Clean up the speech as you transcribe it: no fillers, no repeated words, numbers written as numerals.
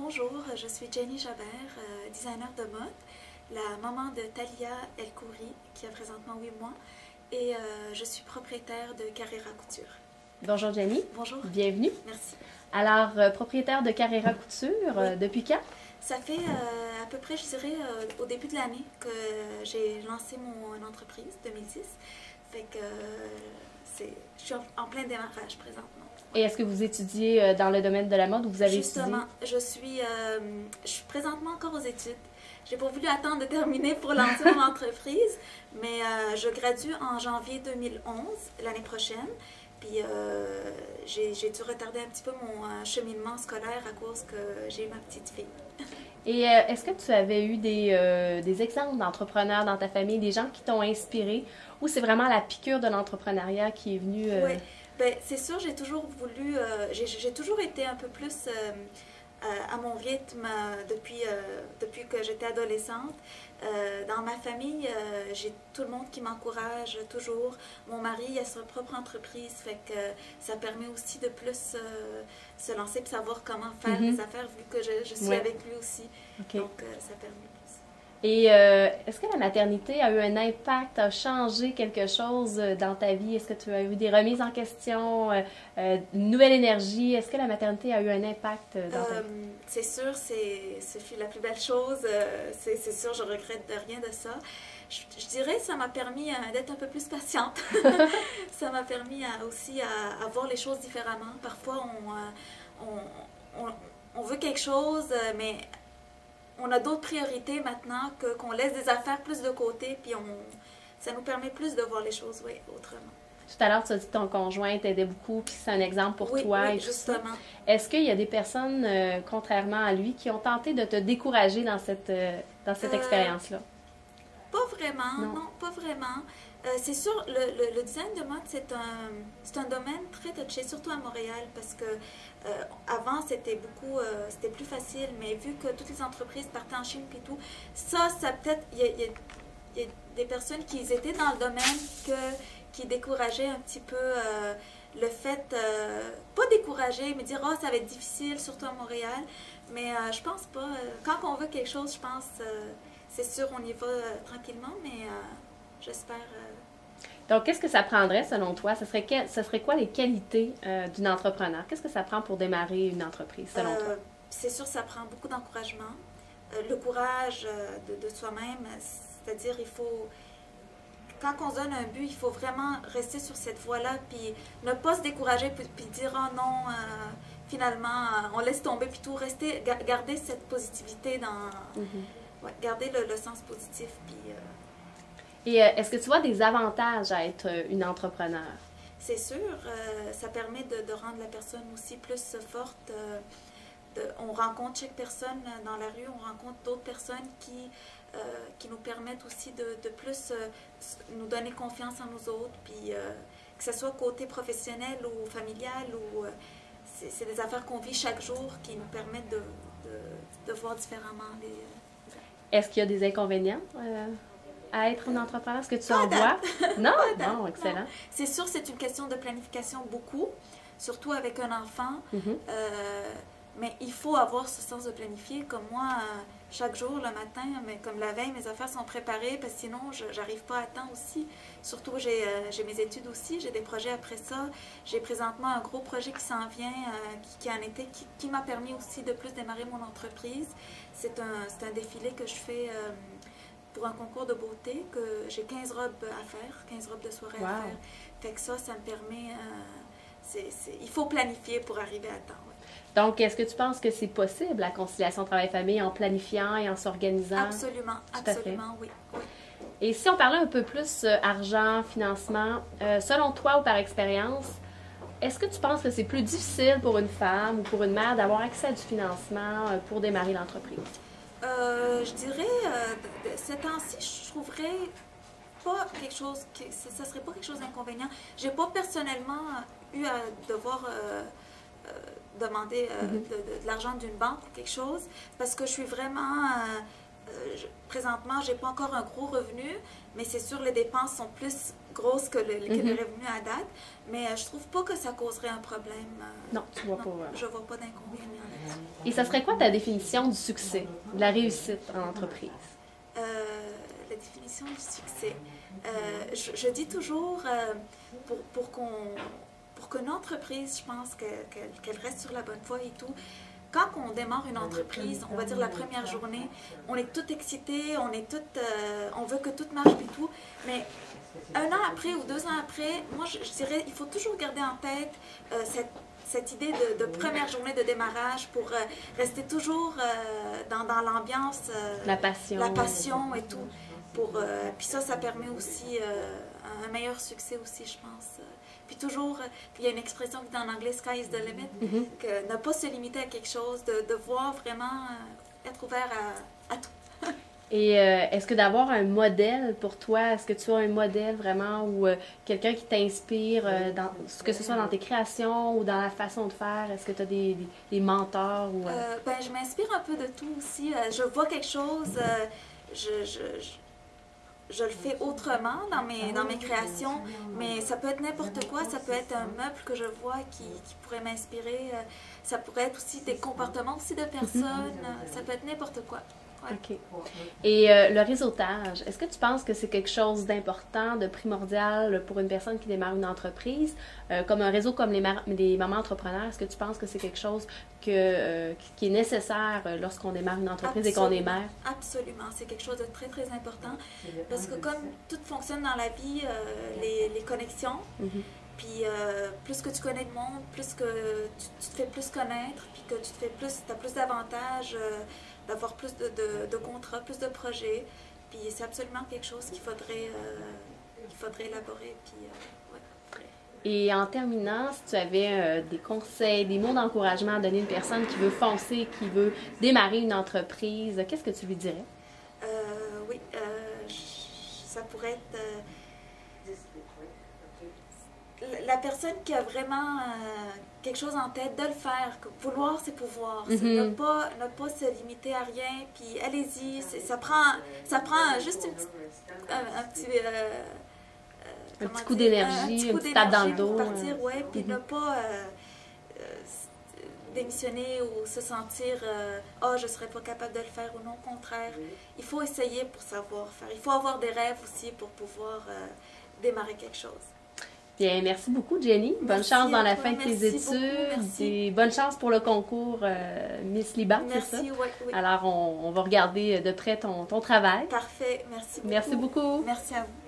Bonjour, je suis Jenny Jabert, designer de mode, la maman de Talia El-Kouri, qui a présentement 8 mois, et je suis propriétaire de Carrera Couture. Bonjour Jenny. Bonjour. Bienvenue. Merci. Alors, propriétaire de Carrera Couture, Oui. depuis quand? Ça fait à peu près, je dirais, au début de l'année que j'ai lancé mon entreprise, 2010. Fait que je suis en plein démarrage présentement. Et est-ce que vous étudiez dans le domaine de la mode ou vous avez Justement, je suis présentement encore aux études. J'ai pas voulu attendre de terminer pour lancer mon entreprise, mais je gradue en janvier 2011, l'année prochaine. Puis j'ai dû retarder un petit peu mon cheminement scolaire à cause que j'ai eu ma petite fille. Et est-ce que tu avais eu des exemples d'entrepreneurs dans ta famille, des gens qui t'ont inspiré, ou c'est vraiment la piqûre de l'entrepreneuriat qui est venue? Oui, ben, c'est sûr, j'ai toujours voulu, j'ai toujours été un peu plus à mon rythme depuis que j'étais adolescente. Dans ma famille, j'ai tout le monde qui m'encourage toujours. Mon mari a sa propre entreprise, fait que ça permet aussi de plus se lancer et savoir comment faire les affaires, vu que je suis avec lui aussi. Okay. Donc, ça permet plus. Et est-ce que la maternité a eu un impact, a changé quelque chose dans ta vie? Est-ce que tu as eu des remises en question, une nouvelle énergie? Est-ce que la maternité a eu un impact dans ta vie? C'est sûr, ce fut la plus belle chose. C'est sûr, je regrette de rien de ça. Je dirais que ça m'a permis d'être un peu plus patiente. Ça m'a permis aussi à voir les choses différemment. Parfois, on veut quelque chose, mais on a d'autres priorités maintenant qu'on laisse des affaires plus de côté, puis ça nous permet plus de voir les choses autrement. Tout à l'heure, tu as dit que ton conjoint t'aidait beaucoup, puis c'est un exemple pour toi. Oui, et justement. Est-ce qu'il y a des personnes, contrairement à lui, qui ont tenté de te décourager dans cette expérience-là? Pas vraiment, non pas vraiment. C'est sûr, le design de mode, c'est un domaine très touché, surtout à Montréal, parce que avant, c'était plus facile, mais vu que toutes les entreprises partaient en Chine et tout, ça peut-être, il y a des personnes qui étaient dans le domaine qui décourageaient un petit peu le fait, pas décourager, mais dire, oh, ça va être difficile, surtout à Montréal, mais je pense pas. Quand on veut quelque chose, je pense, c'est sûr, on y va tranquillement, mais j'espère. Donc, qu'est-ce que ça prendrait selon toi? Ce serait quoi les qualités d'une entrepreneur? Qu'est-ce que ça prend pour démarrer une entreprise selon toi? C'est sûr, ça prend beaucoup d'encouragement, le courage de soi-même, c'est-à-dire il faut, quand on se donne un but, il faut vraiment rester sur cette voie-là, puis ne pas se décourager, puis dire, oh non, finalement, on laisse tomber, puis tout, garder cette positivité garder le sens positif, puis... Et est-ce que tu vois des avantages à être une entrepreneur? C'est sûr, ça permet de rendre la personne aussi plus forte. On rencontre chaque personne dans la rue, on rencontre d'autres personnes qui nous permettent aussi de plus nous donner confiance en nous autres, puis que ce soit côté professionnel ou familial, ou c'est des affaires qu'on vit chaque jour qui nous permettent de voir différemment les... Est-ce qu'il y a des inconvénients à être une entrepreneur? Est-ce que tu en vois? Non? Bon, excellent. C'est sûr, c'est une question de planification beaucoup, surtout avec un enfant. Mais il faut avoir ce sens de planifier. Comme moi, chaque jour, le matin, mais comme la veille, mes affaires sont préparées, parce que sinon, je n'arrive pas à temps aussi. Surtout, j'ai mes études aussi, j'ai des projets après ça. J'ai présentement un gros projet qui s'en vient, qui m'a permis aussi de plus démarrer mon entreprise. C'est un défilé que je fais pour un concours de beauté, que j'ai 15 robes à faire, 15 robes de soirée à faire. Fait que ça me permet... il faut planifier pour arriver à temps. Donc, est-ce que tu penses que c'est possible, la conciliation travail-famille, en planifiant et en s'organisant? Absolument, absolument, oui. Et si on parlait un peu plus argent, financement, selon toi ou par expérience, est-ce que tu penses que c'est plus difficile pour une femme ou pour une mère d'avoir accès à du financement pour démarrer l'entreprise? Je dirais, ce temps-ci, je trouverais pas quelque chose, ça serait pas quelque chose d'inconvénient. J'ai pas personnellement eu à devoir demander de l'argent d'une banque ou quelque chose, parce que je suis vraiment, présentement, j'ai pas encore un gros revenu, mais c'est sûr, les dépenses sont plus grosses que les revenus à date, mais je trouve pas que ça causerait un problème. Non, tu vois pas. Je vois pas d'inconvénient. Et ça serait quoi ta définition du succès, de la réussite en entreprise? La définition du succès. Je dis toujours, pour qu'une entreprise, je pense qu'elle reste sur la bonne voie et tout, quand on démarre une entreprise, on va dire la première journée, on est tout excité, on veut que tout marche et tout, mais 1 an après ou 2 ans après, moi je dirais, il faut toujours garder en tête cette idée de première journée de démarrage pour rester toujours dans l'ambiance, la passion et tout. Puis ça permet aussi un meilleur succès aussi, je pense. Puis toujours, il y a une expression qui est en anglais, sky is the limit, que ne pas se limiter à quelque chose, de voir vraiment, être ouvert à tout. Et est-ce que d'avoir un modèle pour toi, est-ce que tu as un modèle vraiment ou quelqu'un qui t'inspire, que ce soit dans tes créations ou dans la façon de faire, est-ce que tu as des mentors? Je m'inspire un peu de tout aussi. Je vois quelque chose, je le fais autrement dans mes créations, mais ça peut être n'importe quoi, ça peut être un meuble que je vois qui pourrait m'inspirer, ça pourrait être aussi des comportements aussi de personnes, ça peut être n'importe quoi. Ouais. OK. Et le réseautage, est-ce que tu penses que c'est quelque chose d'important, de primordial pour une personne qui démarre une entreprise, comme un réseau comme les mamans entrepreneurs, est-ce que tu penses que c'est quelque chose qui est nécessaire lorsqu'on démarre une entreprise et qu'on est mère? Absolument, c'est quelque chose de très, très important parce que comme tout fonctionne dans la vie, les connexions, puis plus que tu connais de monde, plus que tu te fais plus connaître, puis que tu as plus d'avantages, d'avoir plus de contrats, plus de projets. Puis c'est absolument quelque chose qu'il faudrait élaborer. Puis, ouais. Et en terminant, si tu avais des conseils, des mots d'encouragement à donner à une personne qui veut foncer, qui veut démarrer une entreprise, qu'est-ce que tu lui dirais? Oui, ça pourrait être la personne qui a vraiment quelque chose en tête, de le faire. Vouloir, c'est pouvoir. C'est ne pas se limiter à rien, puis allez-y. Ça prend juste un petit coup d'énergie, une petite tape dans le dos. Pour partir, ouais, puis ne pas démissionner ou se sentir « Ah, je ne serais pas capable de le faire » ou non, au contraire. Il faut essayer pour savoir faire. Il faut avoir des rêves aussi pour pouvoir démarrer quelque chose. Bien, merci beaucoup, Jenny. Bonne chance dans la fin de tes études et bonne chance pour le concours Miss Liban, c'est ça? Oui. Alors, on va regarder de près ton travail. Parfait, merci beaucoup. Merci beaucoup. Merci à vous.